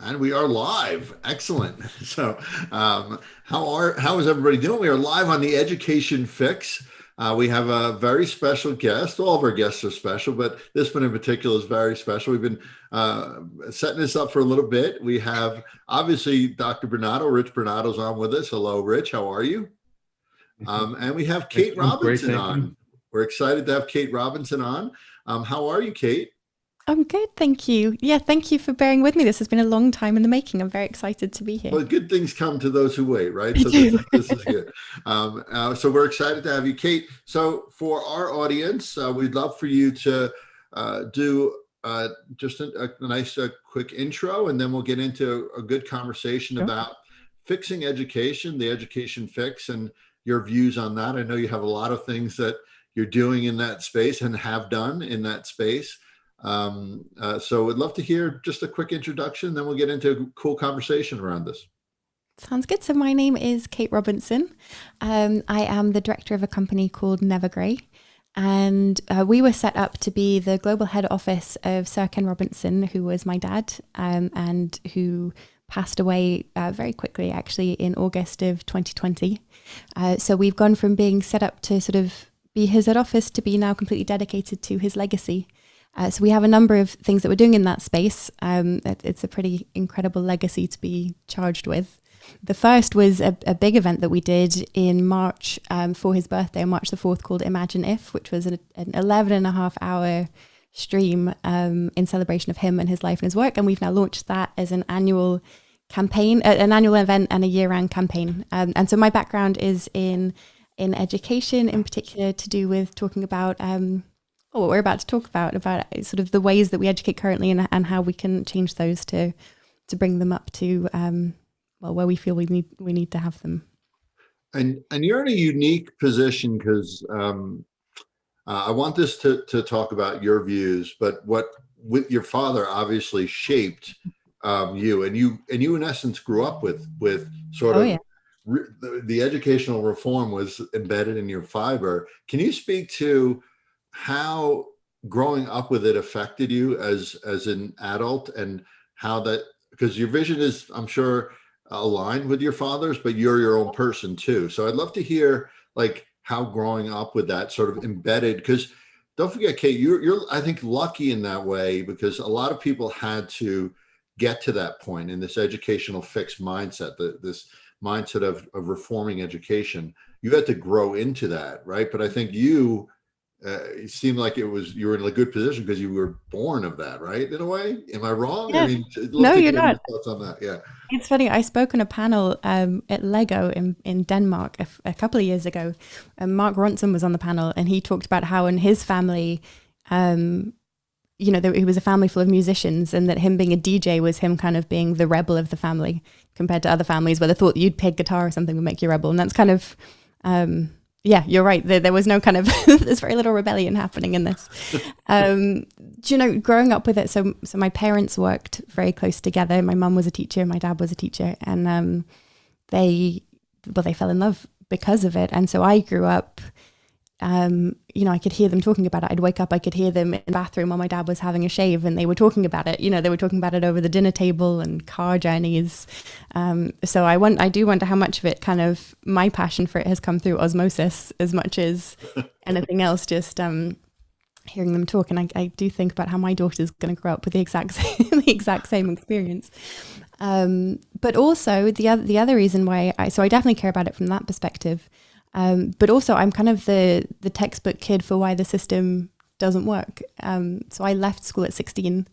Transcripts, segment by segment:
And we are live. Excellent. So, how is everybody doing? We are live on the Education Fix. We have a very special guest. All of our guests are special, but this one in particular is very special. We've been setting this up for a little bit. We have obviously Dr. Bernardo, Rich Bernardo's on with us. Hello, Rich. How are you? And we have Kate Great, Robinson thank you. on. We're excited to have Kate Robinson on. How are you, Kate? I'm good, thank you. Yeah, thank you for bearing with me. This has been a long time in the making. I'm very excited to be here. Well, good things come to those who wait, right? I So this do. is this is good. So we're excited to have you, Kate. So for our audience, we'd love for you to do just a nice quick intro, and then we'll get into a good conversation Sure. about fixing education, the education fix, and your views on that. I know you have a lot of things that you're doing in that space and have done in that space. So we'd love to hear just a quick introduction, then we'll get into a cool conversation around this. Sounds good. So my name is Kate Robinson. I am the director of a company called Nevergrey. And we were set up to be the global head office of Sir Ken Robinson, who was my dad, and who passed away very quickly, actually, in August of 2020. So we've gone from being set up to sort of be his head office to be now completely dedicated to his legacy. So we have a number of things that we're doing in that space. It's a pretty incredible legacy to be charged with. The first was a big event that we did in March for his birthday on March the 4th called Imagine If, which was an 11 and a half hour stream in celebration of him and his life and his work. And we've now launched that as an annual campaign, an annual event and a year-round campaign. And so my background is in education, in particular to do with talking about what we're about to talk about sort of the ways that we educate currently and how we can change those to bring them up to where we feel we need to have them. And you're in a unique position because I want this to talk about your views, but what with your father obviously shaped you, and you in essence grew up with sort of Yeah. the educational reform was embedded in your fiber. Can you speak to how growing up with it affected you as an adult, and how that, because your vision is, I'm sure, aligned with your father's, but you're your own person too. So I'd love to hear like how growing up with that sort of embedded, because don't forget, Kate, you're I think lucky in that way, because a lot of people had to get to that point in this educational fixed mindset, this mindset of reforming education. You had to grow into that, right? But I think it seemed like you were in a good position because you were born of that, right? In a way, am I wrong? I Yeah. mean, I'd love No, to you're get your not. thoughts on that. Yeah. It's funny. I spoke on a panel at Lego in Denmark a couple of years ago, and Mark Ronson was on the panel, and he talked about how in his family, he was a family full of musicians, and that him being a DJ was him kind of being the rebel of the family compared to other families where they thought you'd pick guitar or something would make you rebel. And that's kind of, yeah, you're right. There was no kind of, there's very little rebellion happening in this. Growing up with it, so my parents worked very close together. My mum was a teacher, my dad was a teacher, and they fell in love because of it. And so I grew up, I could hear them talking about it. I'd wake up, I could hear them in the bathroom while my dad was having a shave, and they were talking about it. They were talking about it over the dinner table and car journeys. So I do wonder how much of it, kind of my passion for it, has come through osmosis as much as anything else. Just hearing them talk, and I do think about how my daughter's going to grow up with the exact same experience. But also the other reason why I definitely care about it from that perspective. But also I'm kind of the textbook kid for why the system doesn't work. So I left school at 16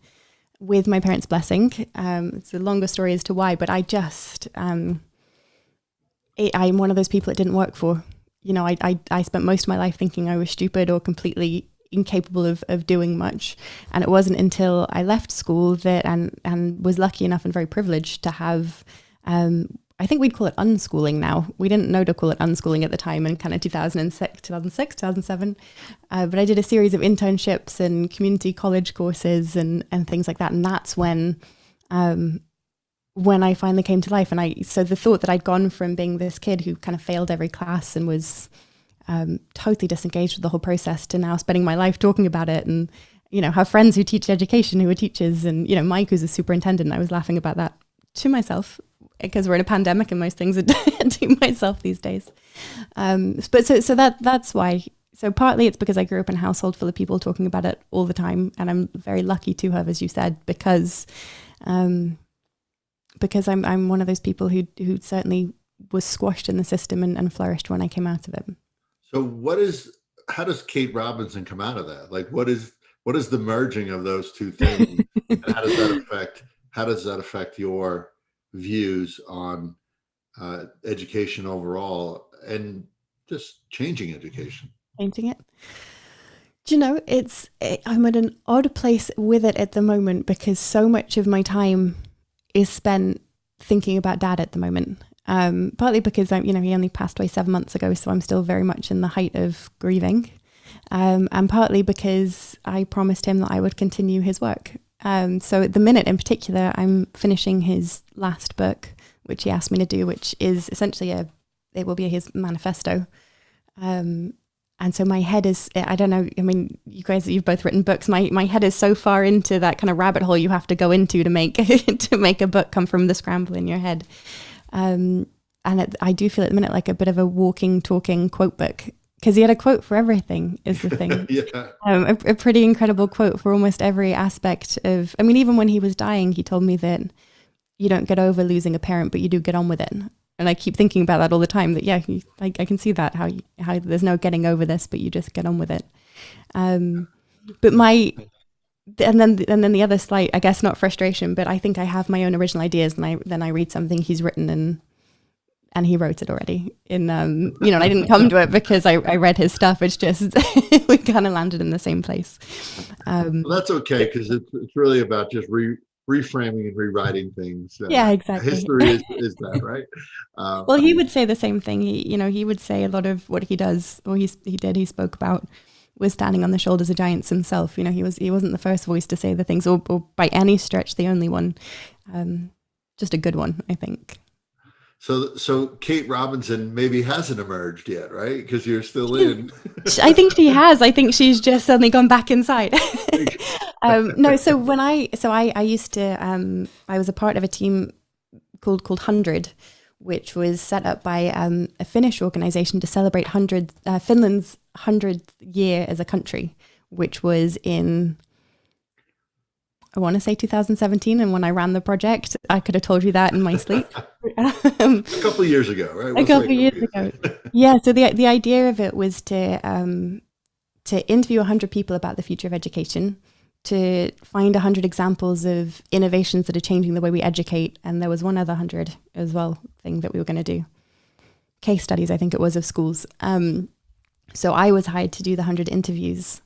with my parents' blessing. It's a longer story as to why, but I just, I'm one of those people it didn't work for. I spent most of my life thinking I was stupid or completely incapable of doing much. And it wasn't until I left school that, and was lucky enough and very privileged to have, I think we'd call it unschooling now. We didn't know to call it unschooling at the time in kind of 2007. But I did a series of internships and community college courses and things like that. And that's when I finally came to life. And so the thought that I'd gone from being this kid who kind of failed every class and was totally disengaged with the whole process to now spending my life talking about it and, have friends who teach education who are teachers, and, Mike, who's a superintendent. I was laughing about that to myself, because we're in a pandemic and most things are to myself these days. But so that's why. So partly it's because I grew up in a household full of people talking about it all the time, and I'm very lucky to have, as you said, because I'm one of those people who certainly was squashed in the system and flourished when I came out of it. So how does Kate Robinson come out of that? Like, what is the merging of those two things? And how does that affect your views on education overall and just changing education? Changing it. Do you know, I'm at an odd place with it at the moment because so much of my time is spent thinking about Dad at the moment. Partly because he only passed away 7 months ago, so I'm still very much in the height of grieving. And partly because I promised him that I would continue his work. So at the minute in particular, I'm finishing his last book, which he asked me to do, which is essentially it will be his manifesto. And so my head is, I don't know, I mean, you guys, you've both written books. My head is so far into that kind of rabbit hole you have to go into to make a book come from the scramble in your head. And I do feel at the minute like a bit of a walking, talking quote book, because he had a quote for everything is the thing. Yeah. A pretty incredible quote for almost every aspect of, I mean, even when he was dying, he told me that you don't get over losing a parent, but you do get on with it. And I keep thinking about that all the time, that, I can see that, how there's no getting over this, but you just get on with it. But and then the other slight, I guess not frustration, but I think I have my own original ideas, and then I read something he's written and he wrote it already and I didn't come to it because I read his stuff. It's just, we kind of landed in the same place. Well, that's okay, because it's really about just reframing and rewriting things. Yeah, exactly. History is that, right? Well, he would say the same thing. He would say a lot of what he does, or he spoke about, was standing on the shoulders of giants himself. He wasn't the first voice to say the things, or by any stretch the only one. Just a good one, I think. So Kate Robinson maybe hasn't emerged yet, right? Because you're still in. I think she has. I think she's just suddenly gone back inside. No, so when I used to, I was a part of a team called 100, which was set up by a Finnish organization to celebrate Finland's 100th year as a country, which was in, I want to say 2017. And when I ran the project, I could have told you that in my sleep. A couple of years ago, right? A couple of years ago. Yeah. So the idea of it was to interview 100 people about the future of education, to find 100 examples of innovations that are changing the way we educate. And there was one other 100 as well thing that we were going to do. Case studies, I think it was, of schools. So I was hired to do the 100 interviews.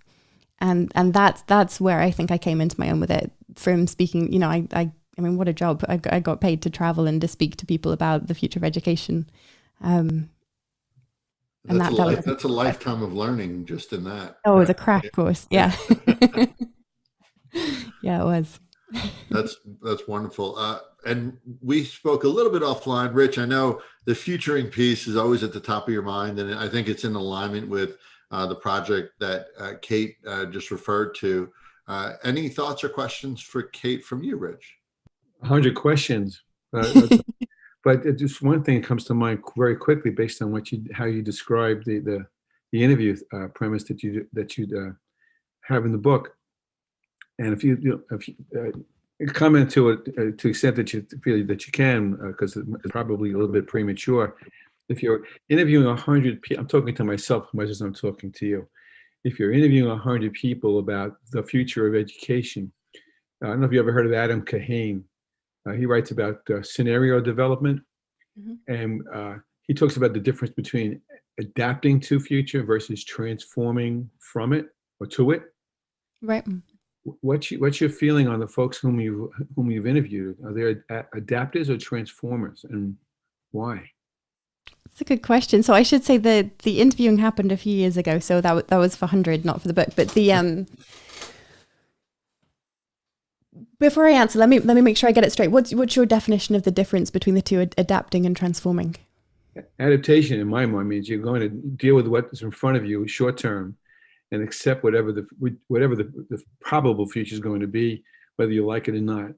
And that's where I think I came into my own with it, from speaking. I mean, what a job. I got paid to travel and to speak to people about the future of education. And that's a lifetime of learning just in that. Oh, it was a crash course. Yeah. Yeah, it was. That's wonderful. And we spoke a little bit offline. Rich, I know the futuring piece is always at the top of your mind, and I think it's in alignment with the project that Kate just referred to. Any thoughts or questions for Kate from you, Rich? 100 questions. But just one thing comes to mind very quickly based on how you described the interview premise that you have in the book. And if you comment to it to the extent that you feel that you can, because it's probably a little bit premature. If you're interviewing 100 people, I'm talking to myself as much as I'm talking to you. If you're interviewing 100 people about the future of education, I don't know if you ever heard of Adam Kahane. He writes about scenario development, and he talks about the difference between adapting to future versus transforming from it or to it. Right. What's your feeling on the folks whom you've interviewed? Are they adapters or transformers, and why? That's a good question. So I should say that the interviewing happened a few years ago, so that was for 100, not for the book. But the before I answer, let me make sure I get it straight. What's your definition of the difference between the two, adapting and transforming? Adaptation, in my mind, means you're going to deal with what is in front of you short term, and accept whatever the probable future is going to be, whether you like it or not.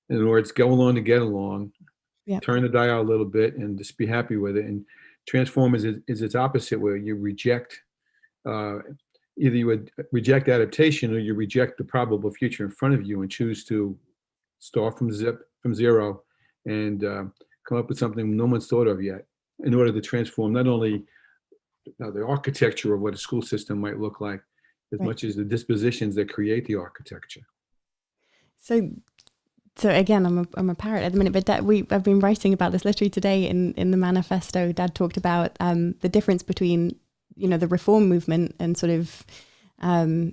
In other words, go along to get along, Yeah. turn the dial a little bit and just be happy with it. And transform is its opposite, where you reject, either you would reject adaptation or you reject the probable future in front of you and choose to start from zero and come up with something no one's thought of yet, in order to transform not only the architecture of what a school system might look like, as Right. much as the dispositions that create the architecture. So again, I'm a parrot at the minute, but I've been writing about this literally today in the manifesto. Dad talked about the difference between, the reform movement and sort of I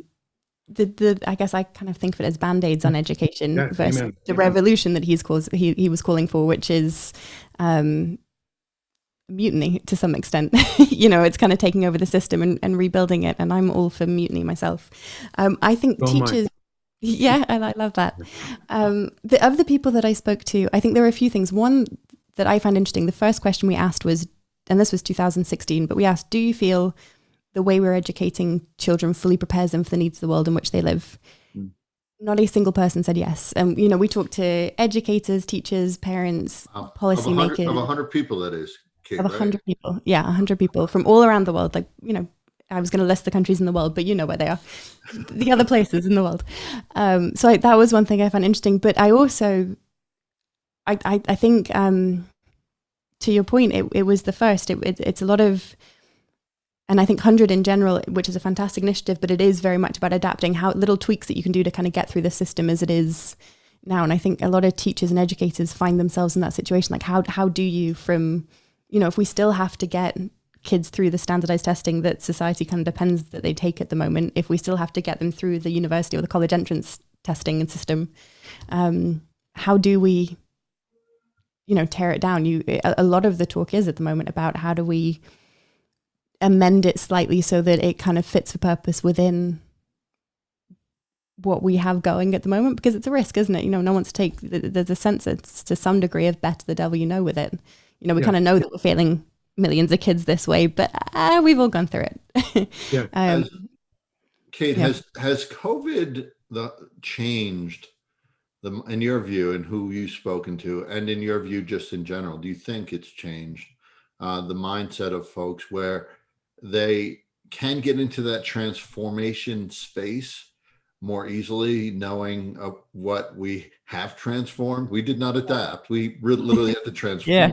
guess I kind of think of it as band-aids on education, Yeah, versus amen. the revolution that he was calling for, which is mutiny to some extent. It's kind of taking over the system and rebuilding it, and I'm all for mutiny myself. I think teachers. Yeah, I love that. The other people that I spoke to, I think there were a few things. One that I found interesting, the first question we asked was, and this was 2016, but we asked, do you feel the way we're educating children fully prepares them for the needs of the world in which they live? Not a single person said yes. And, we talked to educators, teachers, parents, policymakers. Of 100 people, that is, Kate, of 100 right? people. Yeah, 100 people from all around the world. Like, I was going to list the countries in the world, but you know where they are, the other places in the world. So that was one thing I found interesting. But I also, I think, to your point, it was the first. It's a lot of, and I think 100 in general, which is a fantastic initiative, but it is very much about adapting how little tweaks that you can do to kind of get through the system as it is now. And I think a lot of teachers and educators find themselves in that situation. Like, how do you from, if we still have to get kids through the standardized testing that society kind of depends that they take at the moment, if we still have to get them through the university or the college entrance testing and system, how do we, tear it down? A lot of the talk is at the moment about how do we amend it slightly so that it kind of fits the purpose within what we have going at the moment, because it's a risk, isn't it? No one wants to take, there's a sense it's to some degree of better the devil you know with it. We kind of know that we're failing millions of kids this way, but we've all gone through it. Yeah. Kate, has COVID changed in your view and who you've spoken to, and in your view just in general? Do you think it's changed the mindset of folks where they can get into that transformation space more easily, knowing what we have transformed? We did not adapt. We literally had to transform.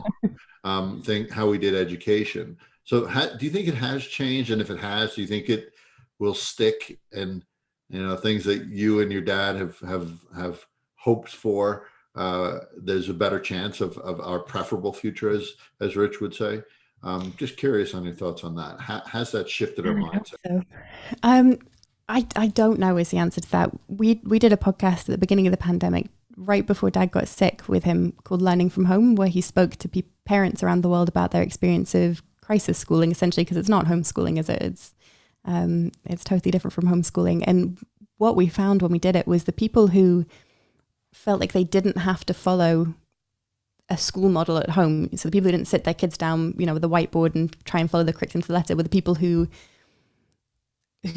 Think how we did education. So do you think it has changed? And if it has, do you think it will stick? And, things that you and your dad have hoped for, there's a better chance of our preferable future, as Rich would say. Just curious on your thoughts on that. Has that shifted our mindset? So. I don't know is the answer to that. We did a podcast at the beginning of the pandemic, right before Dad got sick, with him, called Learning from Home, where he spoke to parents around the world about their experience of crisis schooling, essentially, because it's not homeschooling, is it? It's totally different from homeschooling. And what we found when we did it was the people who felt like they didn't have to follow a school model at home. So the people who didn't sit their kids down, with a whiteboard and try and follow the curriculum to the letter, were the people who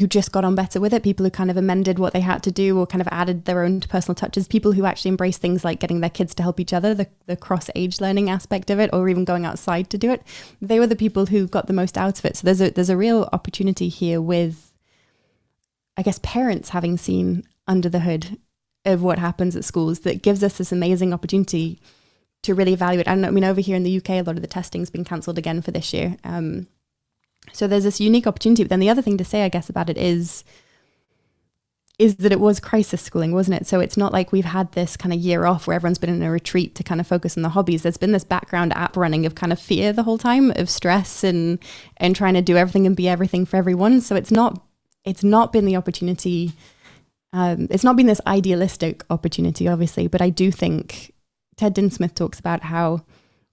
just got on better with it, people who kind of amended what they had to do or kind of added their own personal touches, people who actually embraced things like getting their kids to help each other, the cross-age learning aspect of it, or even going outside to do it. They were the people who got the most out of it. So there's a real opportunity here with, I guess, parents having seen under the hood of what happens at schools that gives us this amazing opportunity to really evaluate. I mean, over here in the UK, a lot of the testing's been cancelled again for this year. So there's this unique opportunity. But then the other thing to say, I guess, about it is that it was crisis schooling, wasn't it? So it's not like we've had this kind of year off where everyone's been in a retreat to kind of focus on the hobbies. There's been this background app running of kind of fear the whole time, of stress and trying to do everything and be everything for everyone. So it's not been the opportunity. It's not been this idealistic opportunity, obviously, but I do think Ted Dinsmith talks about how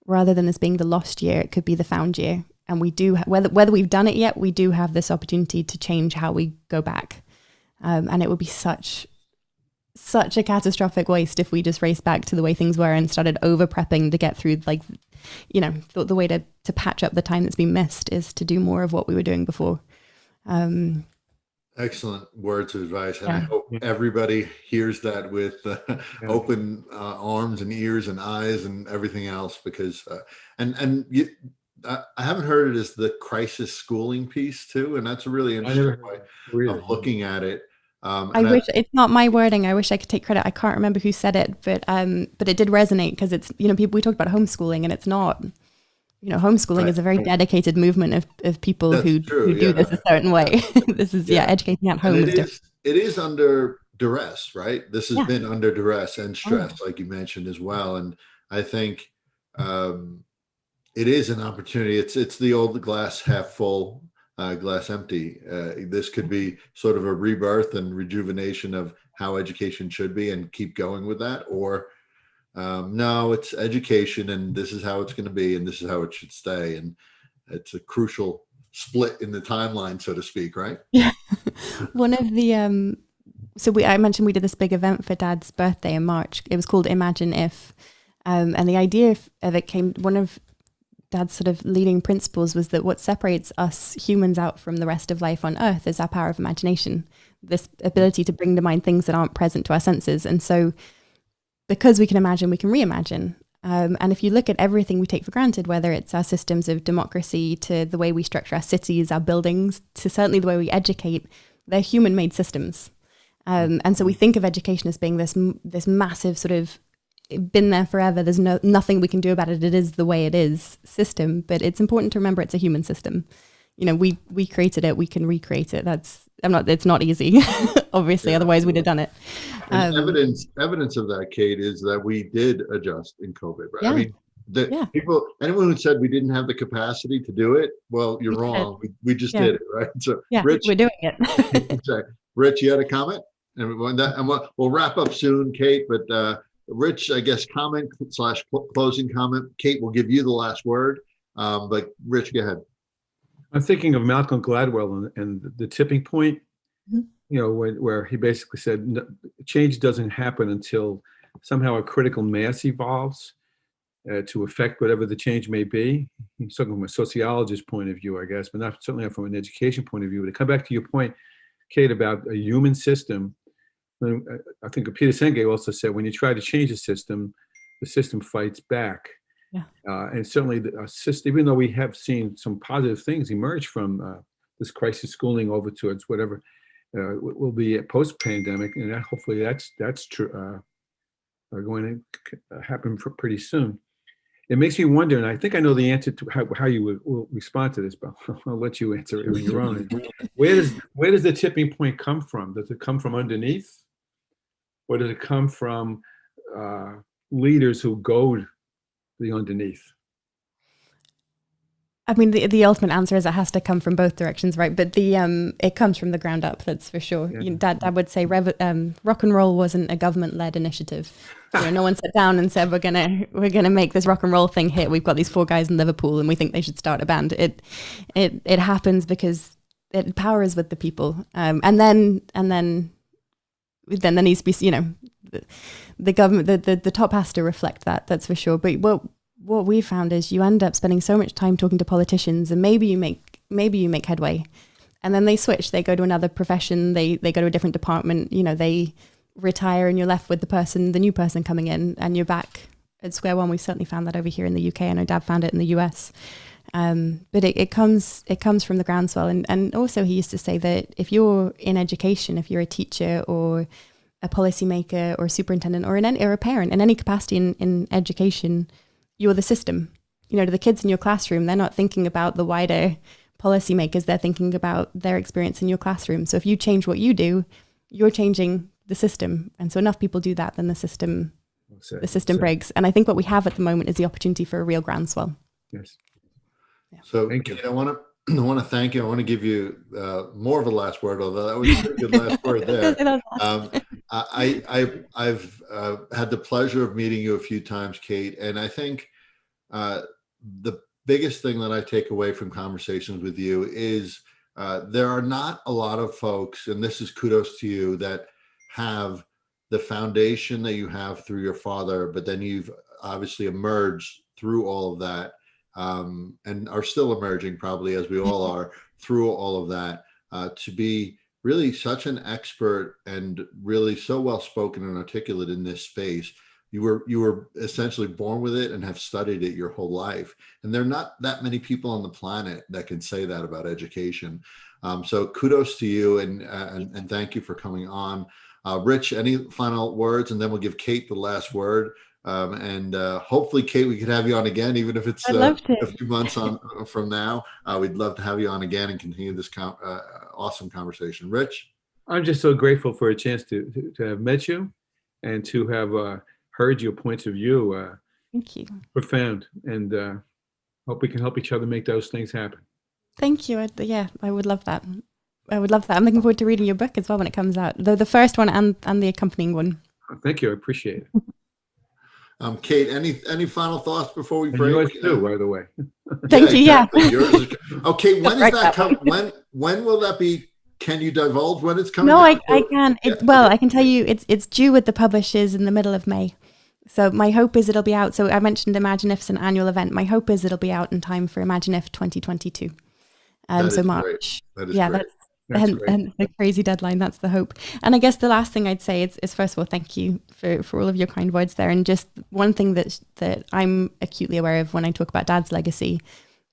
rather than this being the lost year, it could be the found year. And we do, whether we've done it yet, we do have this opportunity to change how we go back. And it would be such a catastrophic waste if we just raced back to the way things were and started over prepping to get through, the way to patch up the time that's been missed is to do more of what we were doing before. Excellent words of advice, and I Yeah. hope everybody hears that with Yeah. open arms and ears and eyes and everything else. Because and you, I haven't heard it as the crisis schooling piece too, and that's a really I never interesting heard way that really. of looking at it. I And wish it's not my wording. I wish I could take credit. I can't remember who said it, but it did resonate because it's, you know, people, we talked about homeschooling, and it's not, you know, homeschooling right, is a very dedicated movement of people that's who true. do this Yeah, a certain way. This is, yeah, yeah, educating at and home is different. it is under duress, right? This has Yeah. been under duress and Oh yeah. stress, like you mentioned as well. And I think um, it is an opportunity. It's the old glass half full, glass empty. This could be sort of a rebirth and rejuvenation of how education should be, and keep going with that. Or no, it's education, and this is how it's going to be, and this is how it should stay. And it's a crucial split in the timeline, so to speak, right? Yeah. One of the I mentioned we did this big event for Dad's birthday in March. It was called Imagine If, and the idea of it came, one of Dad's sort of leading principles was that what separates us humans out from the rest of life on Earth is our power of imagination, this ability to bring to mind things that aren't present to our senses. And so, because we can imagine, we can reimagine. And if you look at everything we take for granted, whether it's our systems of democracy, to the way we structure our cities, our buildings, to certainly the way we educate, they're human-made systems. And so we think of education as being this massive sort of been there forever. There's nothing we can do about it. It is the way it is system. But it's important to remember it's a human system. You know, we created it. We can recreate it. It's not easy, obviously. Yeah, otherwise, we'd have done it. and evidence of that, Kate, is that we did adjust in COVID, right? Yeah. I mean, Yeah. anyone who said we didn't have the capacity to do it, well, you're wrong. We just did it, right? So, Yeah, Rich, we're doing it. exactly. Rich, you had a comment, and we'll wrap up soon, Kate. But Rich, I guess comment / closing comment. Kate will give you the last word. But Rich, go ahead. I'm thinking of Malcolm Gladwell and the tipping point. Mhm. You know, where he basically said change doesn't happen until somehow a critical mass evolves to affect whatever the change may be. He's talking from a sociologist's point of view, I guess, but certainly not from an education point of view. But to come back to your point, Kate, about a human system, I think Peter Senge also said when you try to change the system fights back. Yeah. And certainly the system, even though we have seen some positive things emerge from this crisis schooling over towards whatever will be a post-pandemic, and hopefully that's true, going to happen pretty soon. It makes me wonder, and I think I know the answer to how you will respond to this, but I'll let you answer it on your own. Where does the tipping point come from? Does it come from underneath, or does it come from leaders who go the underneath? I mean, the ultimate answer is it has to come from both directions, right? But it comes from the ground up, that's for sure. Yeah. You know, Dad would say rock and roll wasn't a government-led initiative. You know, no one sat down and said we're gonna make this rock and roll thing hit. We've got these 4 guys in Liverpool and we think they should start a band. It happens because power is with the people, and then there needs to be, you know, the government, the top has to reflect that. That's for sure. But what we found is you end up spending so much time talking to politicians, and maybe you make headway, and then they switch. They go to another profession. They go to a different department. You know, they retire, and you're left with the new person coming in, and you're back at square one. We've certainly found that over here in the UK. I know Dad found it in the US. But it comes from the groundswell, and also he used to say that if you're in education, if you're a teacher or a policymaker or a superintendent or a parent in any capacity in education, you're the system. You know, to the kids in your classroom, they're not thinking about the wider policymakers, they're thinking about their experience in your classroom. So if you change what you do, you're changing the system. And so enough people do that, then the system breaks. And I think what we have at the moment is the opportunity for a real groundswell. Yes. Yeah. So Kate, I want to thank you. I want to give you more of a last word, although that was a pretty good last word there. I've had the pleasure of meeting you a few times, Kate, and I think the biggest thing that I take away from conversations with you is there are not a lot of folks, and this is kudos to you, that have the foundation that you have through your father, but then you've obviously emerged through all of that, and are still emerging, probably as we all are, through all of that, to be really such an expert and really so well spoken and articulate in this space. You were essentially born with it and have studied it your whole life. And there are not that many people on the planet that can say that about education. So kudos to you, and thank you for coming on. Rich, any final words? And then we'll give Kate the last word. And hopefully, Kate, we could have you on again, even if it's I'd love to. a few months on from now. We'd love to have you on again and continue this awesome conversation. Rich? I'm just so grateful for a chance to have met you and to have heard your points of view. Thank you. Profound, and hope we can help each other make those things happen. Thank you. Yeah, I would love that. I would love that. I'm looking forward to reading your book as well when it comes out, the first one and the accompanying one. Thank you. I appreciate it. Kate, any final thoughts before we And break? yours too, by the way. Thank you. Exactly. Yeah. Yours is, okay. When is Right that come? When will that be? Can you divulge when it's coming? No, out? I can. Well, I can tell you it's due with the publishers in the middle of May. So my hope is it'll be out. So I mentioned Imagine If's an annual event. My hope is it'll be out in time for Imagine If 2022. So March. That is yeah, great. And the crazy deadline. That's the hope. And I guess the last thing I'd say is first of all, thank you for all of your kind words there. And just one thing that I'm acutely aware of when I talk about Dad's legacy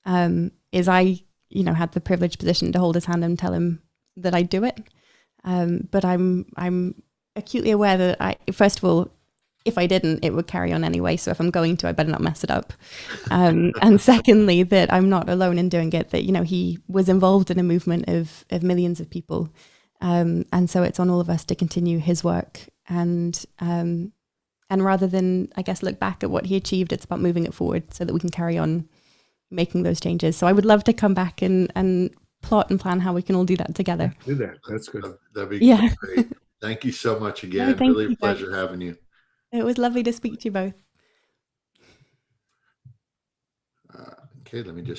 is I, had the privileged position to hold his hand and tell him that I'd do it. But I'm acutely aware that first of all, if I didn't, it would carry on anyway. So if I'm going to, I better not mess it up. And secondly, that I'm not alone in doing it, that, he was involved in a movement of millions of people. And so it's on all of us to continue his work. And rather than, I guess, look back at what he achieved, it's about moving it forward so that we can carry on making those changes. So I would love to come back and plot and plan how we can all do that together. Do that. That's good. That'd be Yeah. great. Thank you so much again. No, thank really you, a pleasure having you. It was lovely to speak to you both. Okay, let me just